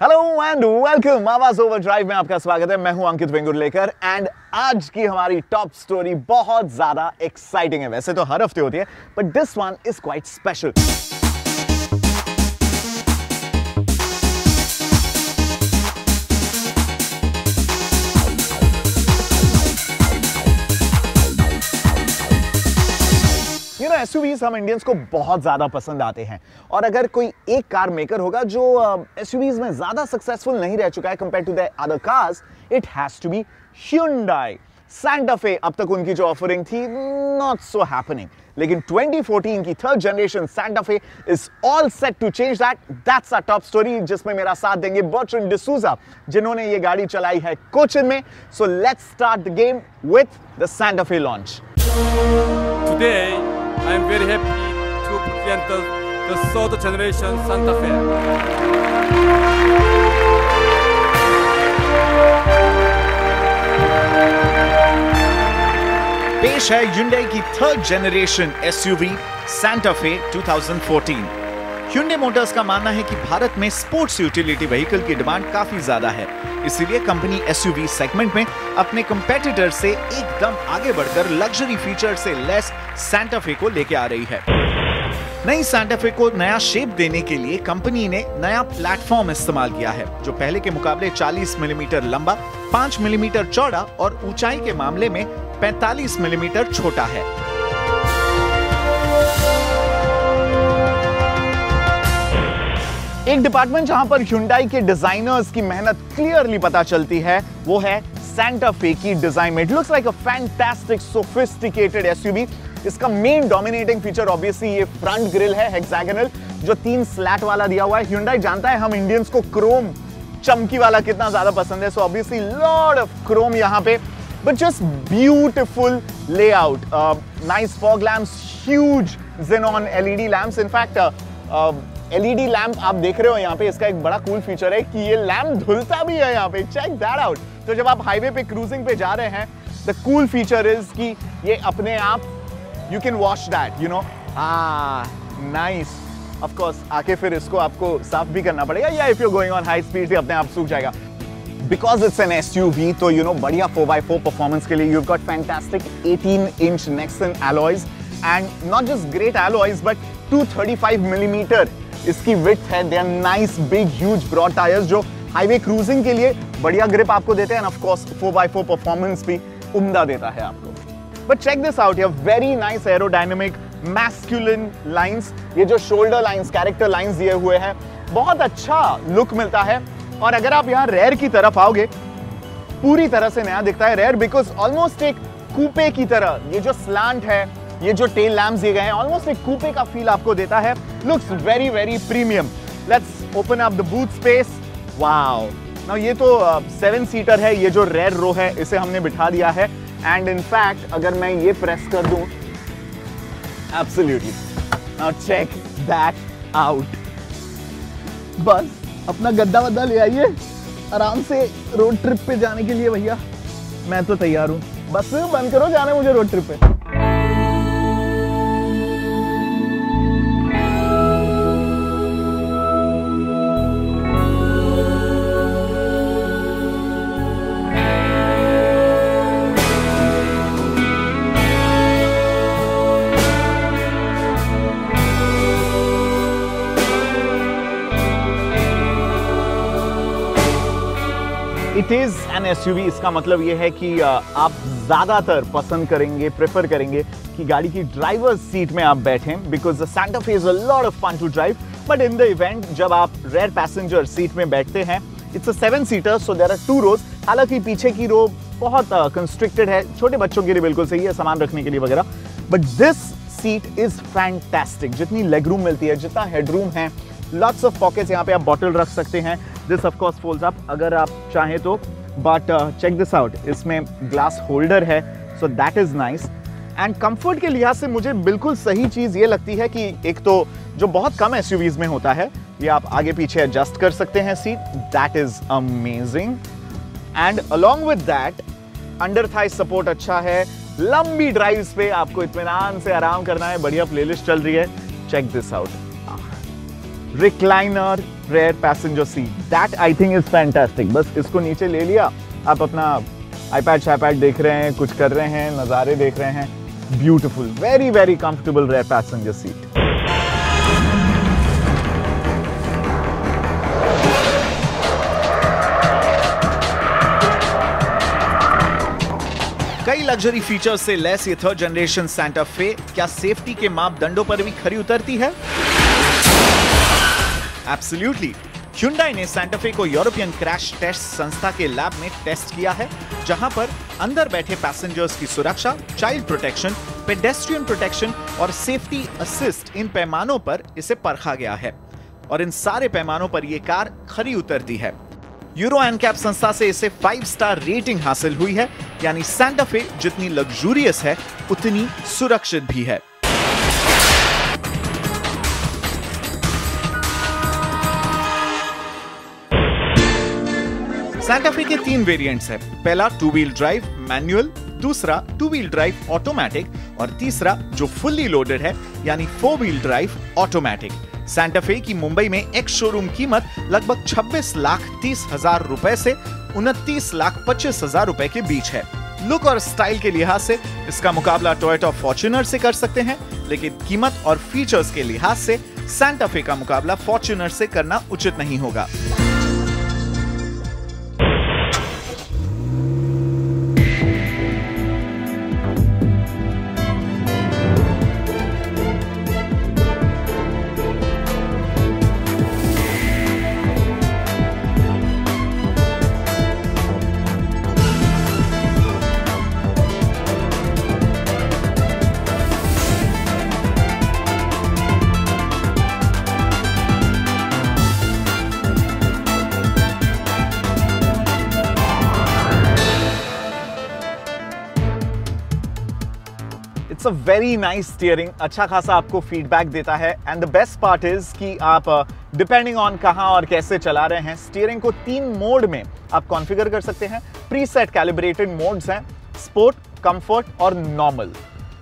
Hello and welcome आवाज overdrive में आपका स्वागत है। मैं हूं अंकित वेंगुर्लेकर एंड आज की हमारी टॉप स्टोरी बहुत ज्यादा एक्साइटिंग है। वैसे तो हर हफ्ते होती है but this one is quite special. SUVs हम इंडियंस को बहुत ज्यादा पसंद आते हैं और अगर कोई एक कार मेकर होगा जो एसयूवीज में ज्यादा सक्सेसफुल नहीं रह चुका है compare to the other cars, it has to be Hyundai Santa Fe। अब तक उनकी जो ऑफरिंग थी नॉट सो हैपनिंग, लेकिन 2014 की third generation Santa Fe is all set to change that. That's our top story, जिसमें मेरा साथ देंगे बर्ट्रैंड डिसूजा, जिन्होंने ये गाड़ी चलाई है कोचिन में। So let's start the game with the Santa Fe launch. Today, I am very happy to present the third generation Santa Fe. पेश है Hyundai की third generation SUV Santa Fe 2014। Hyundai Motors का मानना है कि भारत में स्पोर्ट्स यूटिलिटी व्हीकल की demand काफी ज्यादा है, इसीलिए कंपनी एसयूवी सेगमेंट में अपने कंपेटिटर से एकदम आगे बढ़कर लग्जरी फीचर से लेस Santa Fe को लेके आ रही है। नई Santa Fe को नया शेप देने के लिए कंपनी ने नया प्लेटफॉर्म इस्तेमाल किया है, जो पहले के मुकाबले 40 मिलीमीटर लंबा, 5 मिलीमीटर चौड़ा और ऊंचाई के मामले में 45 मिलीमीटर छोटा है। एक डिपार्टमेंट जहां पर Hyundai के डिजाइनर्स की मेहनत क्लियरली पता चलती है वो है Santa Fe की डिजाइन में। It looks like a fantastic sophisticated SUV. इसका मेन डोमिनेटिंग फीचर ऑब्वियसली ये फ्रंट ग्रिल है हेक्सागोनल, जो 3 स्लैट वाला दिया हुआ है। Hyundai जानता है हम इंडियंस को क्रोम चमकी वाला कितना ज्यादा पसंद है, so obviously lot of Chrome यहाँ पे, but just beautiful layout. Nice fog lamps, huge Xenon LED lamps. In fact LED lamp आप देख रहे हो यहाँ पे, इसका एक बड़ा कूल फीचर है कि ये लैम्प धुलता भी है यहाँ पे। Check that out. तो जब आप हाईवे पे क्रूजिंग पे जा रहे हैं, द कूल फीचर इज कि ये अपने आप you can wash that, you know. Nice. Of course आके फिर इसको आपको साफ भी करना पड़ेगा, या if you going on high speed से अपने आप सूख जाएगा। बिकॉज इट्स एन एसयूवी तो यू नो बढ़िया 4x4 परफॉर्मेंस के लिए you got fantastic 18-inch Nexen alloys and not just great alloys but 235 millimetre इसकी विड्थ है। They are nice big huge broad tyres जो हाईवे क्रूजिंग के लिए बढ़िया ग्रिप आपको देते हैं, end of course 4x4 performance भी उम्दा देता है आपको। बट चेक दिस आउट, ये very nice aerodynamic masculine lines, ये जो शोल्डर लाइंस, कैरेक्टर लाइंस दिए हुए हैं, बहुत अच्छा लुक मिलता है। और अगर आप यहाँ रेयर की तरफ आओगे, पूरी तरह से नया दिखता है रेयर, बिकॉज ऑलमोस्ट एक कूपे की तरह ये जो स्लांट है, ये जो टेल लैम्प्स दिए गए हैं, ऑलमोस्ट एक कूपे का फील आपको देता है। Looks very very premium. Let's open up the boot space. Wow, now ये तो 7 सीटर है, ये जो रेयर रो है इसे हमने बिठा दिया है। एंड इनफैक्ट अगर मैं ये प्रेस कर दूं, absolutely, now check that out. बस अपना गद्दा वद्दा ले आइए, आराम से रोड ट्रिप पे जाने के लिए भैया मैं तो तैयार हूं। बस बंद करो जाने मुझे रोड ट्रिप पे। इट इज एन एसयूवी, इसका मतलब ये है कि आप ज्यादातर पसंद करेंगे, प्रेफर करेंगे कि गाड़ी की ड्राइवर सीट में आप बैठें, because the Santa Fe is a lot of fun to drive. But in the event जब आप रेयर पैसेंजर सीट में बैठते हैं, it's a 7 seater, so there are 2 rows. हालांकि पीछे की रो बहुत कंस्ट्रिक्टेड है, छोटे बच्चों के लिए बिल्कुल सही है, सामान रखने के लिए वगैरह। But this seat is fantastic. जितनी लेग रूम मिलती है, जितना हेडरूम है, लॉट्स ऑफ पॉकेट्स, यहाँ पे आप बॉटल रख सकते हैं। This of course folds up अगर आप चाहें तो, बट चेक दिस आउट, इसमें ग्लास होल्डर है, so that is nice. And comfort के लिहाज से मुझे बिल्कुल सही चीज ये लगती है कि एक तो जो बहुत कम एसयूवीज में होता है, ये आप आगे पीछे एडजस्ट कर सकते हैं seat, that is amazing. And along with that under Thai support अच्छा है। लंबी ड्राइव्स पे आपको इत्मीनान से आराम करना है, बढ़िया प्लेलिस्ट चल रही है। Check this out, recliner rear passenger seat, that I think is fantastic. बस इसको नीचे ले लिया, आप अपना आईपैड देख रहे हैं, कुछ कर रहे हैं, नज़ारे देख रहे हैं, beautiful, very very comfortable rear passenger seat. कई लग्जरी फीचर्स से लेस ये थर्ड जनरेशन सैंटा फे क्या सेफ्टी के मापदंडों पर भी खरी उतरती है? एब्सोल्युटली। Hyundai ने सैंटा फे को यूरोपियन क्रैश टेस्ट संस्था के लैब में टेस्ट किया है, जहां पर अंदर बैठे पैसेंजर्स की सुरक्षा, चाइल्ड प्रोटेक्शन, पेडेस्ट्रियन प्रोटेक्शन और सेफ्टी असिस्ट, इन पैमानों पर इसे परखा गया है और इन सारे पैमानों पर यह कार खरी उतरती है। यूरो एनकैप संस्था से इसे 5 स्टार रेटिंग हासिल हुई है, यानी सैंटा फे जितनी लग्जूरियस है उतनी सुरक्षित भी है। सैंटा फे के 3 वेरिएंट्स हैं। पहला 2 व्हील ड्राइव मैनुअल, दूसरा 2 व्हील ड्राइव ऑटोमेटिक और तीसरा जो फुल्ली लोडेड है यानी 4 व्हील ड्राइव ऑटोमेटिक। सैंटा फे की मुंबई में एक्स शोरूम कीमत लगभग 26,30,000 रुपए से 29,25,000 रुपए के बीच है। लुक और स्टाइल के लिहाज से इसका मुकाबला टोयोटा फॉर्च्यूनर से कर सकते हैं, लेकिन कीमत और फीचर्स के लिहाज से सैंटा फे का मुकाबला फॉर्च्यूनर से करना उचित नहीं होगा। It's a very nice steering, अच्छा खासा आपको फीडबैक देता है and the best part is कि आप डिपेंडिंग ऑन कहां और कैसे चला रहे हैं, स्टीयरिंग को 3 मोड में आप कॉन्फ़िगर कर सकते हैं। प्रीसेट कैलिब्रेटेड मोड्स हैं, स्पोर्ट, कंफर्ट और normal.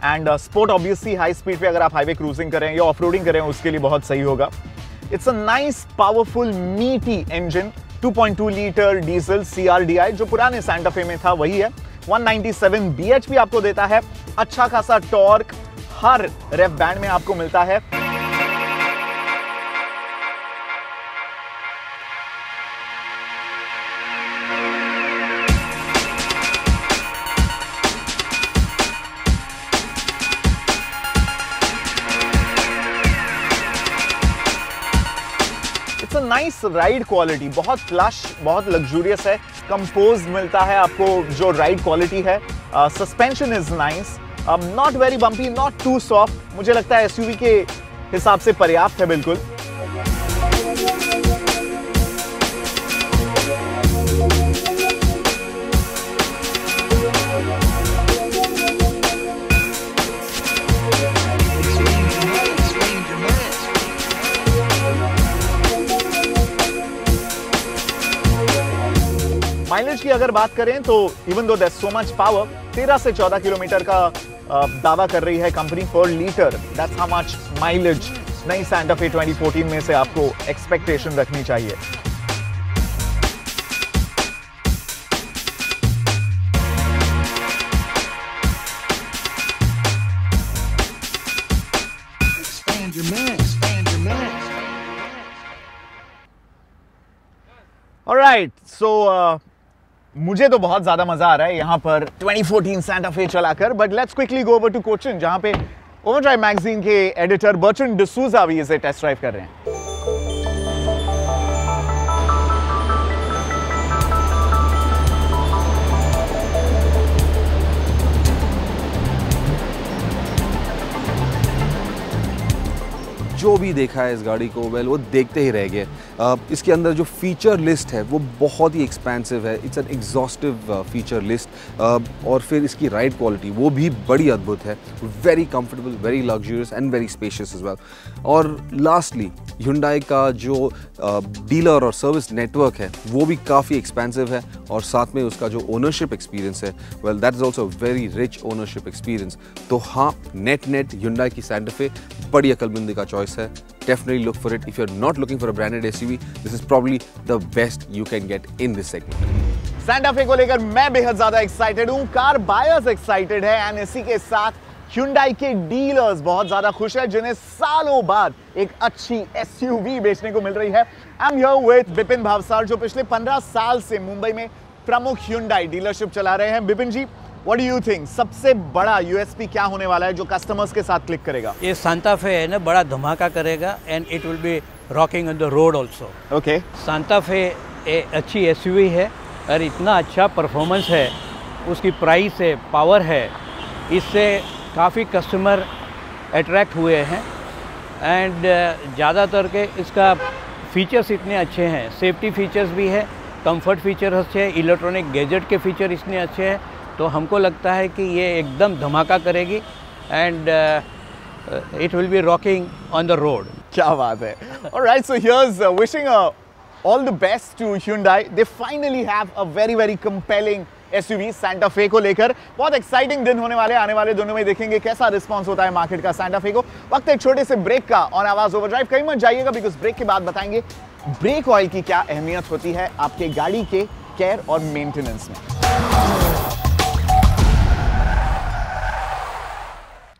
And sport obviously high speed पे अगर आप हाईवे क्रूजिंग करें या ऑफ रोडिंग करें उसके लिए बहुत सही होगा। इट्स अ नाइस पावरफुल मीटी इंजन, 2.2 लीटर डीजल CRDI जो पुराने सैंटा फे में था वही है। 197 bhp आपको देता है, अच्छा खासा टॉर्क हर रेव बैंड में आपको मिलता है। It's a nice ride quality, बहुत फ्लश, बहुत लग्जूरियस है, कंपोज मिलता है आपको जो राइड क्वालिटी है। Suspension is nice, not very bumpy, not too soft, मुझे लगता है एसयूवी के हिसाब से पर्याप्त है बिल्कुल। माइलेज की अगर बात करें तो even though that's so much power, 13 से 14 किलोमीटर का दावा कर रही है कंपनी पर litre. That's how much mileage नई सैंटा फे 2014 में से आपको एक्सपेक्टेशन रखनी चाहिए। ऑलराइट, सो मुझे तो बहुत ज्यादा मजा आ रहा है यहाँ पर 2014 सैंटा फे चलाकर, but let's quickly go over to Cochin जहां पे ओवरड्राइव मैगजीन के एडिटर बर्ट्रैंड डिसूजा भी इसे टेस्ट ड्राइव कर रहे हैं। जो भी देखा है इस गाड़ी को वेल वो देखते ही रह गए। इसके अंदर जो फीचर लिस्ट है वो बहुत ही एक्सपेंसिव है, it's an exhaustive feature list. और फिर इसकी राइड क्वालिटी वो भी बड़ी अद्भुत है, very comfortable, very luxurious and very spacious as well. और लास्टली Hyundai का जो डीलर और सर्विस नेटवर्क है वो भी काफ़ी एक्सपेंसिव है, और साथ में उसका जो ओनरशिप एक्सपीरियंस है well that is also very rich ownership experience. तो हाँ, नेट Hyundai की सैंटा फे बड़ी अक्लमंदी का चॉइस है। definitely look for it. If you're not looking for a branded SUV, this is probably the best you can get in this segment. Santa Fe को लेकर मैं बेहद ज्यादा एक्साइटेड हूं, कार बायर्स एक्साइटेड है एंड इसी के साथ Hyundai के डीलर्स बहुत ज्यादा खुश है जिन्हें सालों बाद एक अच्छी SUV बेचने को मिल रही है। I am here with Vipin Bhavsar जो पिछले 15 साल से मुंबई में प्रमुख Hyundai डीलरशिप चला रहे हैं। विपिन जी, व्हाट डू यू थिंक सबसे बड़ा USP क्या होने वाला है जो कस्टमर्स के साथ क्लिक करेगा? ये सांता फे है ना, बड़ा धमाका करेगा and it will be rocking on the road also. Okay, Santa Fe अच्छी SUV है और इतना अच्छा परफॉर्मेंस है, उसकी प्राइस है, पावर है, इससे काफ़ी कस्टमर अट्रैक्ट हुए हैं एंड ज़्यादातर के इसका फीचर्स इतने अच्छे हैं, सेफ्टी फीचर्स भी है, कंफर्ट फीचर अच्छे हैं, इलेक्ट्रॉनिक गैजेट के फीचर इतने अच्छे हैं, तो हमको लगता है कि ये एकदम धमाका करेगी and it will be rocking on the road. क्या बात है। Alright, so here's wishing all the best to Hyundai. They finally have a very compelling SUV Santa Fe को लेकर। बहुत एक्साइटिंग दिन होने वाले, आने वाले दिनों में देखेंगे कैसा रिस्पांस होता है मार्केट का Santa Fe को। वक्त एक छोटे से ब्रेक का और आवाज ओवरड्राइव कहीं मत जाइएगा बिकॉज ब्रेक के बाद बताएंगे ब्रेक ऑयल की क्या अहमियत होती है आपके गाड़ी के केयर और मेंटेनेंस में।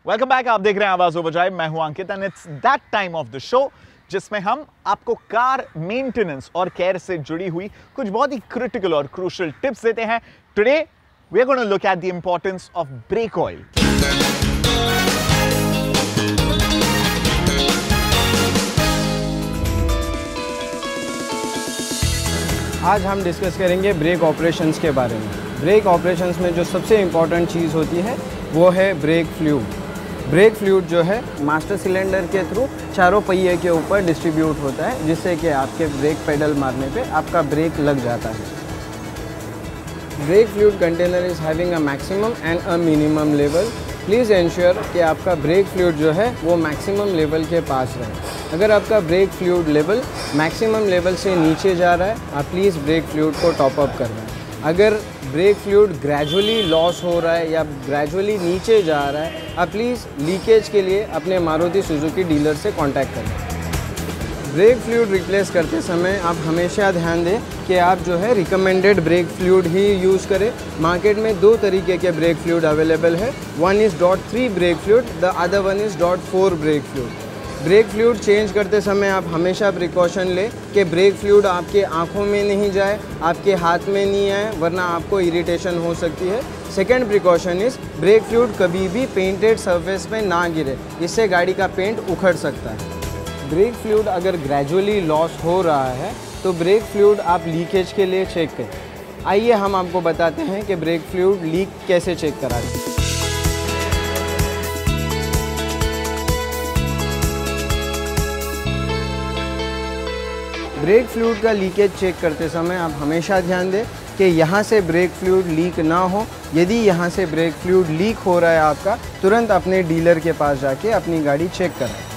वेलकम बैक, आप देख रहे हैं आवाज ओवरड्राइव, मैं हूं Ankit and it's that time of the show जिसमें हम आपको कार मेंटेनेंस और केयर से जुड़ी हुई कुछ बहुत ही क्रिटिकल और क्रूशियल टिप्स देते हैं। Today we are going to look at the importance of brake oil. आज हम डिस्कस करेंगे ब्रेक ऑपरेशंस के बारे में। ब्रेक ऑपरेशंस में जो सबसे इम्पॉर्टेंट चीज़ होती है वो है ब्रेक फ्लूइड। ब्रेक फ्लूइड जो है मास्टर सिलेंडर के थ्रू चारों पहिए के ऊपर डिस्ट्रीब्यूट होता है जिससे कि आपके ब्रेक पेडल मारने पे आपका ब्रेक लग जाता है। Brake fluid container is having a maximum and a minimum level. Please ensure कि आपका ब्रेक फ्लूइड जो है वो मैक्सिमम लेवल के पास रहे। अगर आपका brake fluid level maximum level से नीचे जा रहा है, आप प्लीज़ ब्रेक फ्लूइड को टॉप अप करना है। अगर ब्रेक फ्लूइड ग्रेजुअली लॉस हो रहा है या ग्रेजुअली नीचे जा रहा है, आप प्लीज़ लीकेज के लिए अपने मारुति सुजुकी डीलर से कांटेक्ट करें। ब्रेक फ्लूइड रिप्लेस करते समय आप हमेशा ध्यान दें कि आप जो है रिकमेंडेड ब्रेक फ्लूइड ही यूज़ करें। मार्केट में 2 तरीके के ब्रेक फ्लूइड अवेलेबल है, one is .3 brake fluid, the other one is .4 brake fluid. Brake fluid change करते समय आप हमेशा प्रिकॉशन लें कि ब्रेक फ्लूइड आपके आंखों में नहीं जाए, आपके हाथ में नहीं आए, वरना आपको इरिटेशन हो सकती है। Second precaution is brake fluid कभी भी पेंटेड सरफेस पे ना गिरे, इससे गाड़ी का पेंट उखड़ सकता है। ब्रेक फ्लूइड अगर ग्रेजुअली लॉस हो रहा है तो ब्रेक फ्लूइड आप लीकेज के लिए चेक करें। आइए हम आपको बताते हैं कि ब्रेक फ्लूइड लीक कैसे चेक कराएं। ब्रेक फ्लूइड का लीकेज चेक करते समय आप हमेशा ध्यान दें कि यहाँ से ब्रेक फ्लूइड लीक ना हो। यदि यहाँ से ब्रेक फ्लूइड लीक हो रहा है आपका, तुरंत अपने डीलर के पास जाके अपनी गाड़ी चेक कराएं।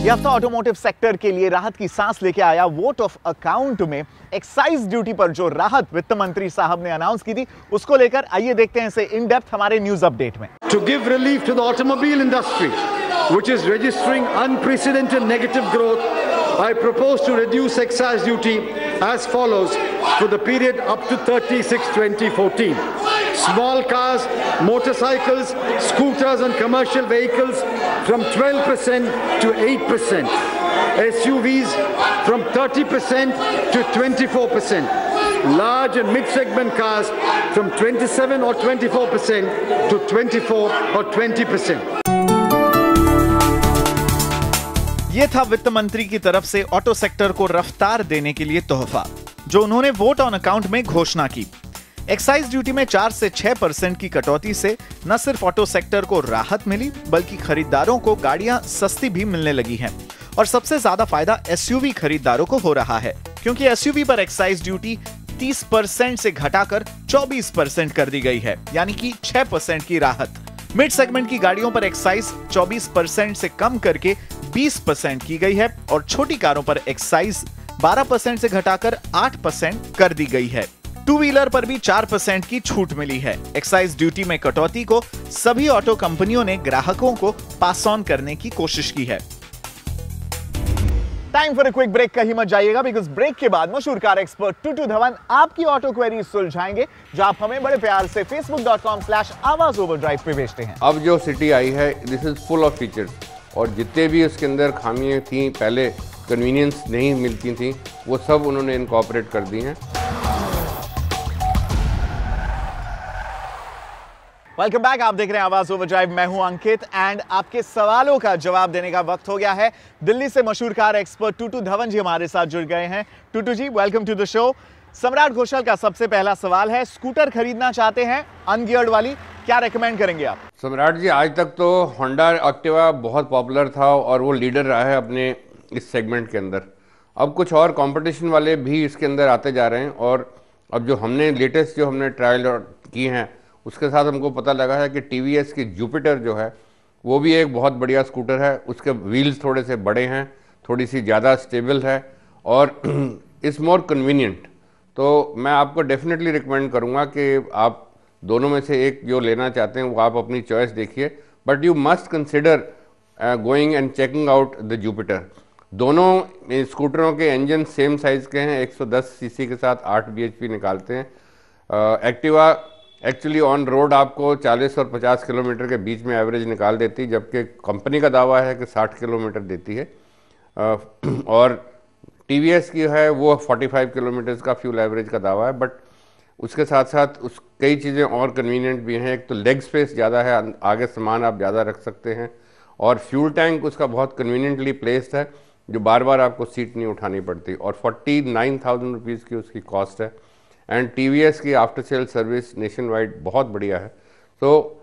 ये हफ्ता ऑटोमोटिव सेक्टर के लिए राहत की सांस लेके आया। वोट ऑफ अकाउंट में एक्साइज ड्यूटी पर जो राहत वित्त मंत्री साहब ने अनाउंस की थी उसको लेकर आइए देखते हैं इसे इन डेप्थ हमारे न्यूज अपडेट में। To give relief to the automobile industry, which is registering unprecedented negative growth, I propose to reduce excise duty as follows for the period up to 30/6/2014. Small cars, motorcycles, scooters and commercial vehicles from 12% to 8%. SUVs from 30% to 24%. Large and mid-segment cars from 27 or 24% to 24 or 20%. ये था वित्त मंत्री की तरफ से auto sector को रफ्तार देने के लिए तोहफा जो उन्होंने वोट ऑन अकाउंट में घोषणा की। एक्साइज ड्यूटी में 4 से 6% की कटौती से न सिर्फ ऑटो सेक्टर को राहत मिली बल्कि खरीदारों को गाड़ियां सस्ती भी मिलने लगी हैं और सबसे ज्यादा फायदा एसयूवी खरीदारों को हो रहा है क्योंकि एसयूवी पर एक्साइज ड्यूटी 30% से घटाकर 24% कर दी गई है, यानी कि 6% की राहत। मिड सेगमेंट की गाड़ियों पर एक्साइज 24% से कम करके 20% की गई है और छोटी कारों पर एक्साइज 12% से घटाकर 8% कर दी गई है। टू व्हीलर पर भी 4% की छूट मिली है। एक्साइज ड्यूटी में कटौती को सभी ऑटो कंपनियों ने ग्राहकों को पास ऑन करने की कोशिश की है। Time for a quick break, कहीं मत जाइएगा बिकॉज़ ब्रेक के बाद मशहूर कार एक्सपर्ट टूटू धवन आपकी ऑटो क्वेरीज सुलझाएंगे जो आप हमें बड़े प्यार से facebook.com/आवाज ओवरड्राइव पे भेजते हैं। अब जो सिटी आई है this is full of features और जितने भी उसके अंदर खामियां थी, पहले कन्वीनियंस नहीं मिलती थी, वो सब उन्होंने इनकॉर्पोरेट कर दी हैं। वेलकम बैक, आप देख रहे हैं आवाज ओवरड्राइव। मैं हूं अंकित एंड आपके सवालों का जवाब देने का वक्त हो गया है। दिल्ली से मशहूर कार एक्सपर्ट टूटू धवन जी हमारे साथ जुड़ गए हैं। टूटू जी, वेलकम टू द शो। सम्राट घोषाल का सबसे पहला सवाल है, स्कूटर खरीदना चाहते हैं अनगियर्ड वाली, क्या रेकमेंड करेंगे आप? सम्राट जी, आज तक तो होंडा एक्टिवा बहुत पॉपुलर था और वो लीडर रहा है अपने इस सेगमेंट के अंदर। अब कुछ और कंपटीशन वाले भी इसके अंदर आते जा रहे हैं और अब जो हमने लेटेस्ट जो हमने ट्रायल की हैं उसके साथ हमको पता लगा है कि टीवीएस की जुपिटर जो है वो भी एक बहुत बढ़िया स्कूटर है। उसके व्हील्स थोड़े से बड़े हैं, थोड़ी सी ज़्यादा स्टेबल है और इट्स मोर कन्वीनियंट। तो मैं आपको डेफिनेटली रिकमेंड करूँगा कि आप दोनों में से एक जो लेना चाहते हैं वो आप अपनी चॉइस देखिए, but you must consider going and checking out the Jupiter. दोनों स्कूटरों के इंजन सेम साइज़ के हैं, 110 सीसी के साथ 8 bhp निकालते हैं। एक्टिवा एक्चुअली ऑन रोड आपको 40 और 50 किलोमीटर के बीच में एवरेज निकाल देती है, जबकि कंपनी का दावा है कि 60 किलोमीटर देती है। और टीवीएस की है वो 45 किलोमीटर का फ्यूल एवरेज का दावा है, बट उसके साथ साथ उस कई चीज़ें और कन्वीनियंट भी हैं। एक तो लेग स्पेस ज़्यादा है, आगे सामान आप ज़्यादा रख सकते हैं और फ्यूल टैंक उसका बहुत कन्वीनियंटली प्लेस्ड है जो बार बार आपको सीट नहीं उठानी पड़ती और 49,000 रुपीज़ की उसकी कॉस्ट है। एंड टीवीएस की after sale service nation wide बहुत बढ़िया है। So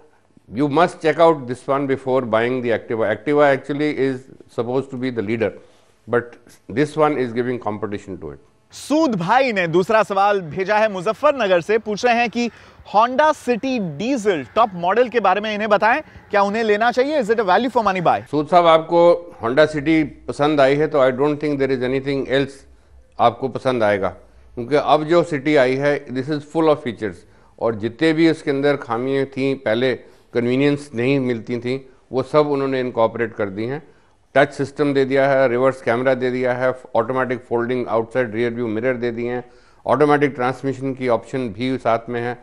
you must check out this one before buying the Activa. Activa actually is suppose to be the leader but this one is giving competition to it. Sood भाई ने दूसरा सवाल भेजा है मुजफ्फरनगर से, पूछ रहे हैं कि Honda City diesel top model के बारे में इन्हें बताएं, क्या उन्हें लेना चाहिए? Is it a value for money buy? Sood साहब, आपको होंडा सिटी पसंद आई है तो I don't think there is anything else आपको पसंद आएगा, क्योंकि अब जो सिटी आई है this is full of features और जितने भी उसके अंदर खामियां थी, पहले कन्वीनियंस नहीं मिलती थी, वो सब उन्होंने इनकॉर्पोरेट कर दी हैं। टच सिस्टम दे दिया है, रिवर्स कैमरा दे दिया है, automatic folding outside rear view mirror दे दिए हैं, ऑटोमेटिक ट्रांसमिशन की ऑप्शन भी साथ में है।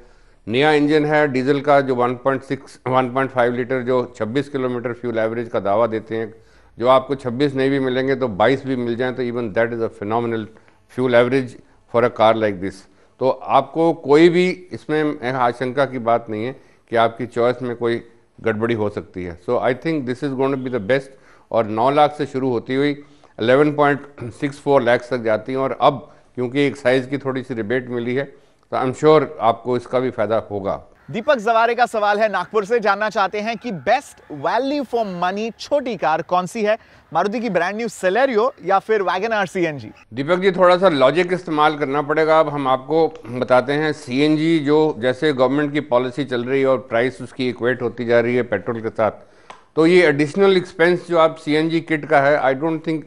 नया इंजन है डीजल का जो 1.5 लीटर जो 26 किलोमीटर फ्यूल एवरेज का दावा देते हैं, जो आपको 26 नहीं भी मिलेंगे तो 22 भी मिल जाए तो even that is a phenomenal fuel average for a car like this. तो आपको कोई भी इसमें आशंका की बात नहीं है कि आपकी चॉइस में कोई गड़बड़ी हो सकती है। So I think this is going to be the best. और 9 लाख से शुरू होती हुई 11.64 लाख तक जाती हैं और अब क्योंकि एक साइज़ की थोड़ी सी रिबेट मिली है तो आई एम श्योर आपको इसका भी फायदा होगा। दीपक जवारे का सवाल है नागपुर से, जानना चाहते हैं कि बेस्ट वैल्यू फॉर मनी छोटी कार कौन सी है, मारुति की ब्रांड न्यू सेलेरियो या फिर वैगनआर सीएनजी? दीपक जी, थोड़ा सा लॉजिक इस्तेमाल करना पड़ेगा। अब हम आपको बताते हैं सीएनजी जो जैसे गवर्नमेंट की पॉलिसी चल रही है और प्राइस उसकी इक्वेट होती जा रही है पेट्रोल के साथ, तो ये एडिशनल एक्सपेंस जो आप सीएनजी किट का है, आई डोंट थिंक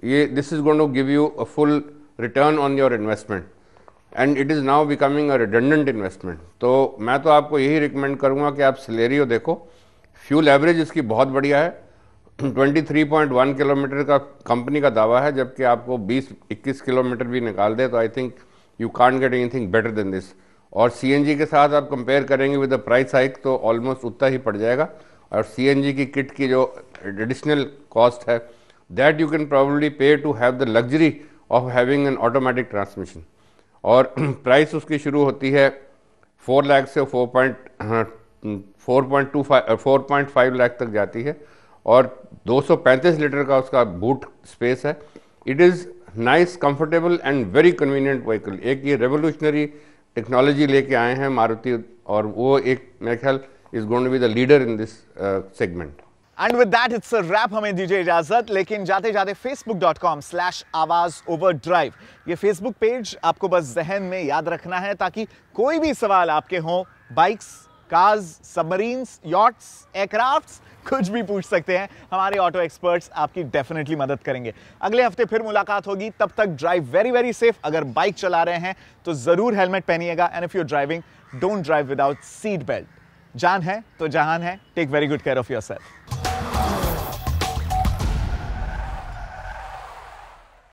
ये this is going to give you a full return on your investment and it is now becoming a redundant investment. तो मैं तो आपको यही रिकमेंड करूंगा कि आप सेलेरियो देखो। फ्यूल एवरेज इसकी बहुत बढ़िया है, 23.1 किलोमीटर का कंपनी का दावा है, जबकि आपको 20-21 किलोमीटर भी निकाल दे तो I think you can't get anything better than this. और सीएनजी के साथ आप कंपेयर करेंगे विद द प्राइस हाइक तो ऑलमोस्ट उतना ही पड़ जाएगा। और सीएनजी की किट की जो एडिशनल कॉस्ट है that you can probably pay to have the luxury of having an automatic transmission. और प्राइस उसकी शुरू होती है 4 लाख से 4.5 लाख तक जाती है और 235 लीटर का उसका बूट स्पेस है। It is nice, comfortable and very convenient vehicle. एक ये रेवोल्यूशनरी टेक्नोलॉजी लेके आए हैं मारुति और वो एक मेरे ख्याल is going to be the leader in this segment. And with that it's a wrap, हमें दीजिए इजाजत, लेकिन जाते जाते facebook.com/आवाज-ओवर-ड्राइव ये फेसबुक पेज आपको बस जहन में याद रखना है ताकि कोई भी सवाल आपके हों bikes, cars, submarines, yachts, aircrafts, कुछ भी पूछ सकते हैं, हमारे ऑटो एक्सपर्ट्स आपकी डेफिनेटली मदद करेंगे। अगले हफ्ते फिर मुलाकात होगी, तब तक ड्राइव वेरी वेरी सेफ। अगर बाइक चला रहे हैं तो जरूर हेलमेट पहनिएगा, and if you are driving don't drive without seat belt. जान है तो जहान है। Take very good care of yourself.